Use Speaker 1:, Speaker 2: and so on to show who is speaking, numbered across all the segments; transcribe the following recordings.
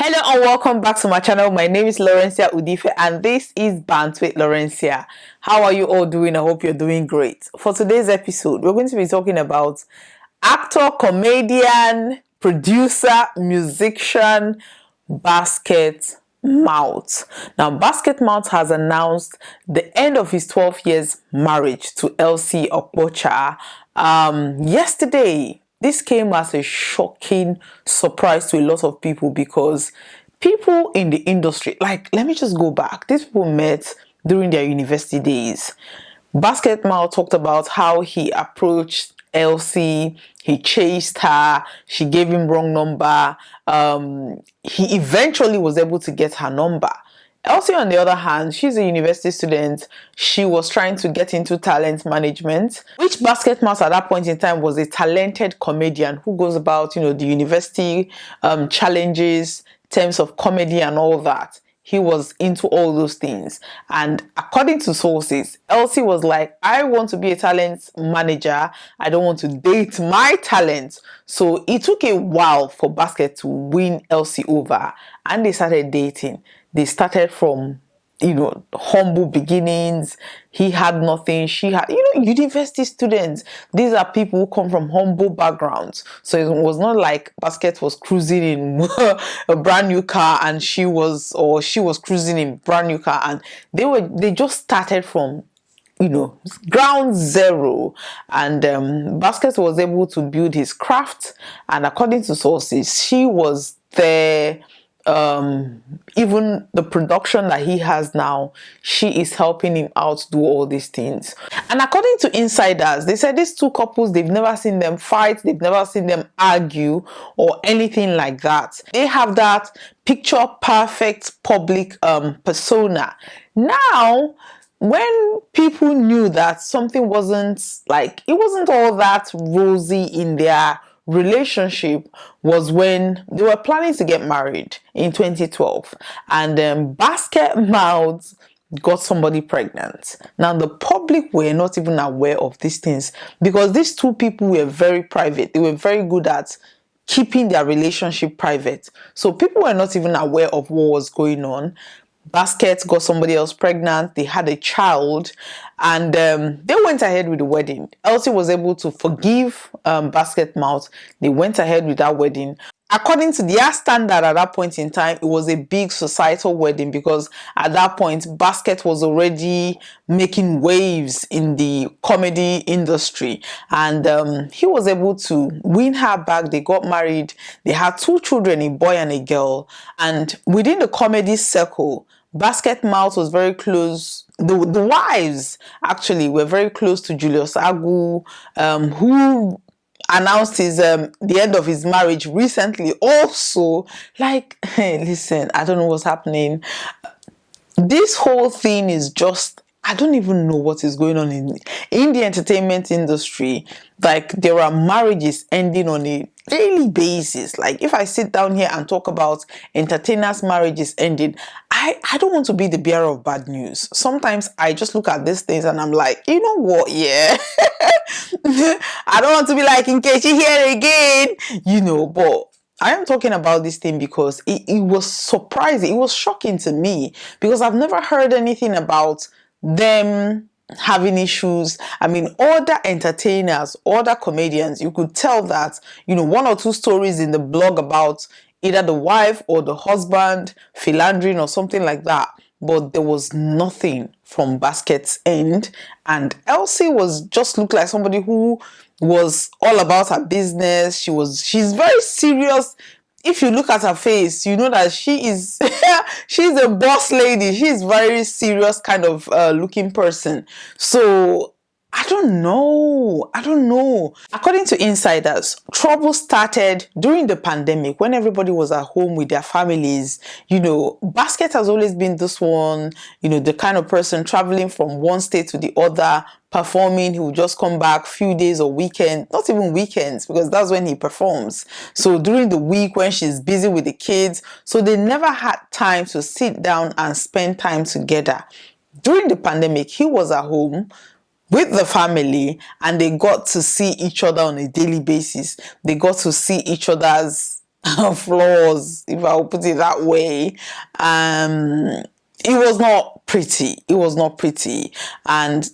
Speaker 1: Hello and welcome back to my channel. My name is Lawrencia and this is Bantz with Lawrencia. How are you all doing? I hope you're doing great. For today's episode, we're going to be talking about actor, comedian, producer, musician, Basket Mouth. Now, Basket Mouth has announced the end of his 12 years marriage to Elsie yesterday. This came as a shocking surprise to a lot of people because people in the industry, like, let me just go back. These people met during their university days. Basket Mouth talked about how he approached Elsie, he chased her, she gave him wrong number. He eventually was able to get her number. Elsie, on the other hand, she's a university student. She was trying to get into talent management, which Basket Mouth at that point in time was a talented comedian who goes about, the university challenges, terms of comedy and all that. He was into all those things. And according to sources, Elsie was like, I want to be a talent manager. I don't want to date my talent. So it took a while for Basket to win Elsie over. And they started dating. They started from, humble beginnings. He had nothing. She had, university students. These are people who come from humble backgrounds. So it was not like Basket was cruising in a brand new car and she was cruising in brand new car, and they just started from ground zero. And Basket was able to build his craft, and according to sources, she was there. Even the production that he has now, she is helping him out do all these things. And according to insiders, they said these two couples, they've never seen them fight, they've never seen them argue or anything like that. They have that picture perfect public persona. Now, when people knew that something wasn't all that rosy in their relationship, was when they were planning to get married in 2012, and Basket Mouth got somebody pregnant. Now, the public were not even aware of these things because these two people were very private. They were very good at keeping their relationship private, so people were not even aware of what was going on. Basket got somebody else pregnant, they had a child, and they went ahead with the wedding. Elsie was able to forgive Basket Mouth. They went ahead with that wedding. According to their standard at that point in time, it was a big societal wedding because at that point, Basket was already making waves in the comedy industry, and he was able to win her back. They got married. They had 2 children, a boy and a girl. And within the comedy circle, Basket Mouth was very close. The wives actually were very close to Julius Agu, who announced the end of his marriage recently. Also, hey, listen, I don't know what's happening. This whole thing is just, I don't even know what is going on in the entertainment industry. Like, there are marriages ending on a daily basis. Like, if I sit down here and talk about entertainers' marriages ending, I don't want to be the bearer of bad news. Sometimes I just look at these things and I'm like, you know what? Yeah. I don't want to be like, in case you hear it again, but I am talking about this thing because it was surprising. It was shocking to me because I've never heard anything about them having issues. I mean, other entertainers, other comedians, you could tell that, 1 or 2 stories in the blog about either the wife or the husband philandering or something like that. But there was nothing from Basket's end. And Elsie looked like somebody who was all about her business. She's very serious. If you look at her face, you know that she's a boss lady. She's very serious kind of looking person. So I don't know. According to insiders, trouble started during the pandemic when everybody was at home with their families. Basket has always been this one, the kind of person traveling from one state to the other, performing. He will just come back few days or weekend, not even weekends, because that's when he performs. So during the week when she's busy with the kids, so they never had time to sit down and spend time together. During the pandemic, he was at home with the family, and they got to see each other on a daily basis. They got to see each other's flaws, if I will put it that way. It was not pretty. It was not pretty. And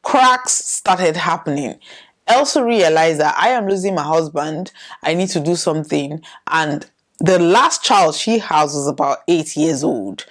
Speaker 1: cracks started happening. Elsie realized that I am losing my husband. I need to do something. And the last child she has was about 8 years old.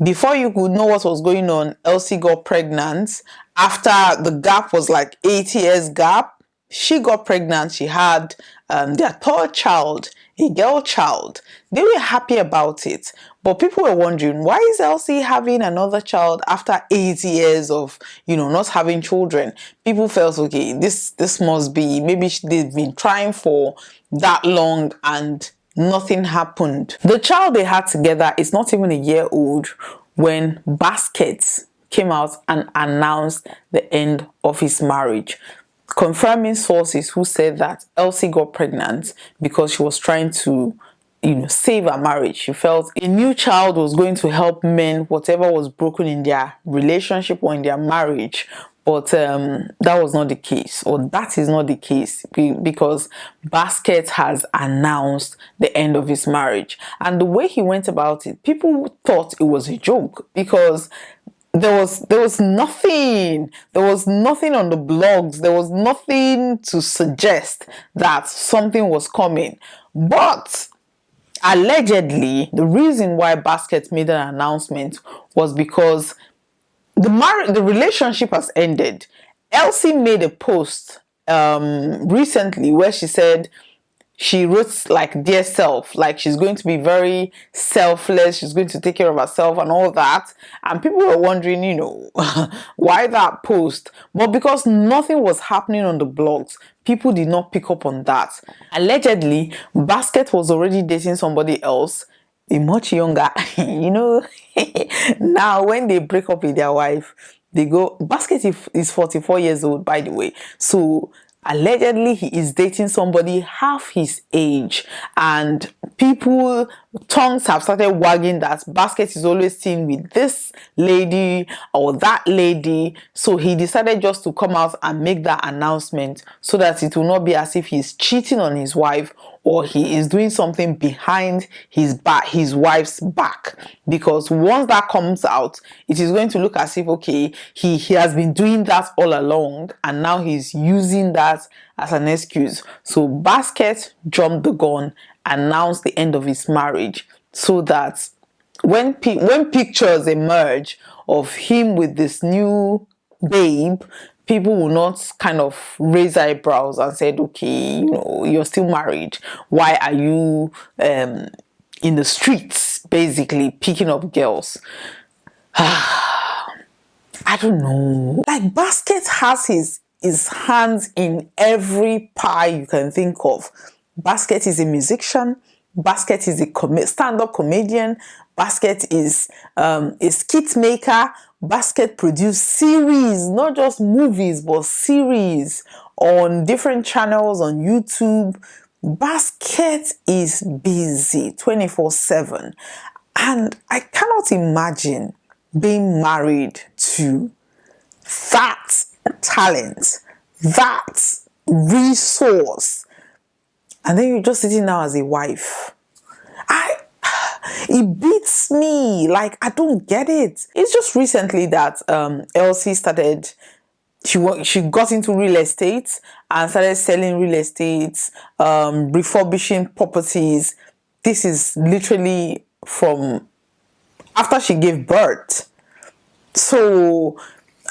Speaker 1: Before you could know what was going on, Elsie got pregnant. After the gap was like 8 years gap, she got pregnant. She had their third child, a girl child. They were happy about it. But people were wondering, why is Elsie having another child after 8 years of, not having children? People felt, okay, this must be, maybe they've been trying for that long and nothing happened. The child they had together is not even a year old when Bantz came out and announced the end of his marriage, confirming sources who said that Elsie got pregnant because she was trying to save her marriage. She felt a new child was going to help mend whatever was broken in their relationship or in their marriage. But that was not the case, or that is not the case, because Bantz has announced the end of his marriage. And the way he went about it, people thought it was a joke, because there was nothing on the blogs, there was nothing to suggest that something was coming. But allegedly, the reason why Bantz made an announcement was because the relationship has ended. Elsie made a post recently where she said, she wrote like, dear self, like she's going to be very selfless, she's going to take care of herself and all that. And people were wondering, why that post? But because nothing was happening on the blogs, people did not pick up on that. Allegedly, Bantz was already dating somebody else, a much younger. Now when they break up with their wife, they go, Bantz is 44 years old, by the way. So allegedly he is dating somebody half his age, and tongues have started wagging that Bantz is always seen with this lady or that lady. So he decided just to come out and make that announcement so that it will not be as if he's cheating on his wife, or he is doing something behind his wife's back. Because once that comes out, it is going to look as if, okay, he has been doing that all along, and now he's using that as an excuse. So Bantz jumped the gun, announced the end of his marriage, so that when pictures emerge of him with this new babe, people will not kind of raise eyebrows and said, okay, you're still married. Why are you in the streets, basically picking up girls? I don't know. Like, Bantz has his hands in every pie you can think of. Bantz is a musician. Bantz is a stand-up comedian. Bantz is a skit maker. Bantz produced series, not just movies, but series on different channels on YouTube. Bantz is busy 24/7. And I cannot imagine being married to that talent, that resource, and then you're just sitting now as a wife. It beats me. Like, I don't get it. It's just recently that Elsie started, she got into real estate and started selling real estate, refurbishing properties. This is literally from after she gave birth. So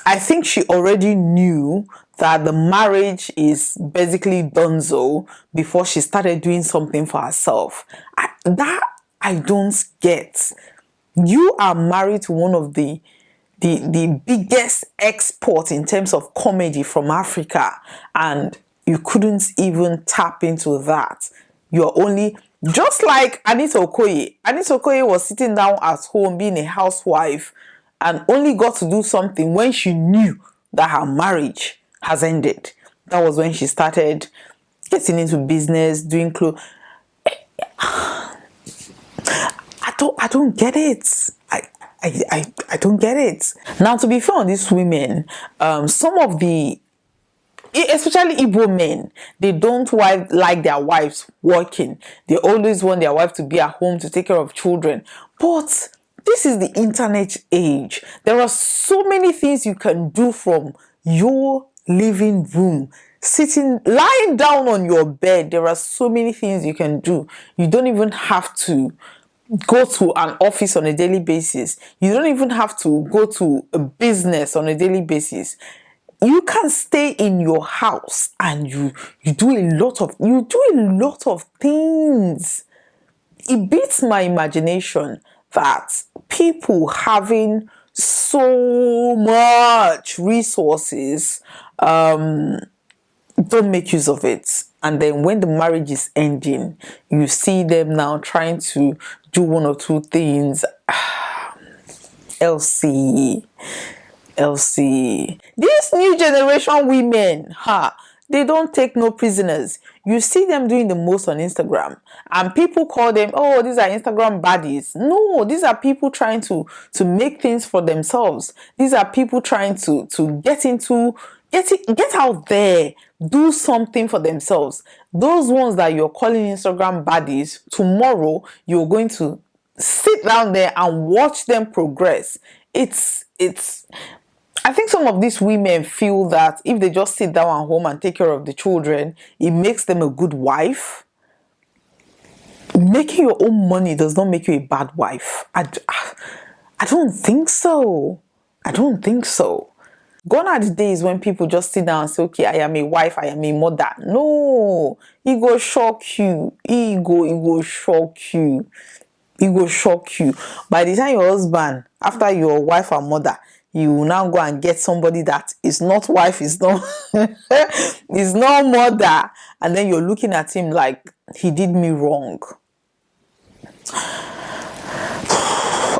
Speaker 1: I think she already knew that the marriage is basically donezo before she started doing something for herself. I don't get. You are married to one of the biggest exports in terms of comedy from Africa, and you couldn't even tap into that. You're only, just like Anita Okoye. Anita Okoye was sitting down at home being a housewife and only got to do something when she knew that her marriage has ended. That was when she started getting into business, doing clothes. I don't get it. I don't get it. Now, to be fair on these women, some of the Especially Igbo men, they don't like their wives working. They always want their wife to be at home to take care of children. But this is the internet age. There are so many things you can do from your living room. Lying down on your bed, there are so many things you can do. You don't even have to go to an office on a daily basis. You don't even have to go to a business on a daily basis. You can stay in your house and you do a lot of things. It beats my imagination that people having so much resources don't make use of it. And then when the marriage is ending, you see them now trying to do one or two things. Elsie, these new generation women, they don't take no prisoners. You see them doing the most on Instagram, and people call them, oh, these are Instagram baddies. No, these are people trying to make things for themselves. These are people trying to get out there, do something for themselves. Those ones that you're calling Instagram baddies, tomorrow you're going to sit down there and watch them progress. I think some of these women feel that if they just sit down at home and take care of the children, it makes them a good wife. Making your own money does not make you a bad wife. I don't think so. Gone are the days when people just sit down and say, okay, I am a wife, I am a mother. No, it go shock you. It go shock you. It will shock you. By the time your husband, after your wife and mother, you will now go and get somebody that is not wife, is not is not mother, and then you're looking at him like he did me wrong.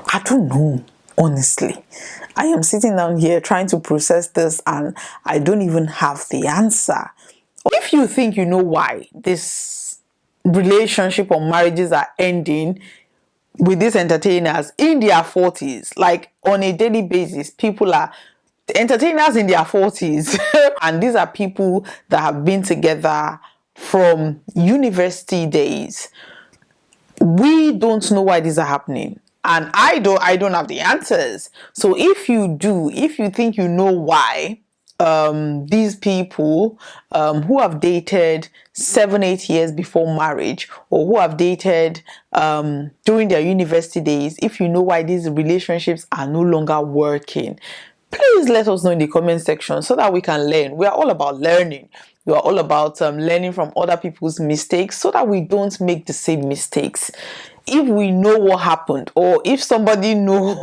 Speaker 1: I don't know, honestly. I am sitting down here trying to process this and I don't even have the answer. If you think you know why this relationship or marriages are ending with these entertainers in their 40s, like on a daily basis, people are entertainers in their 40s and these are people that have been together from university days. We don't know why these are happening, and I don't have the answers. So if you think you know why these people who have dated 7-8 years before marriage, or who have dated during their university days, if you know why these relationships are no longer working, please let us know in the comment section so that we can learn. We are all about learning. We are all about learning from other people's mistakes so that we don't make the same mistakes. If we know what happened, or if somebody know,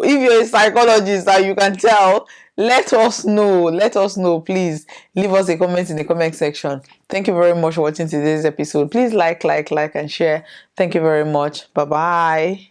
Speaker 1: if you're a psychologist and you can tell, let us know. Please leave us a comment in the comment section. Thank you very much for watching today's episode. Please like and share. Thank you very much. Bye bye.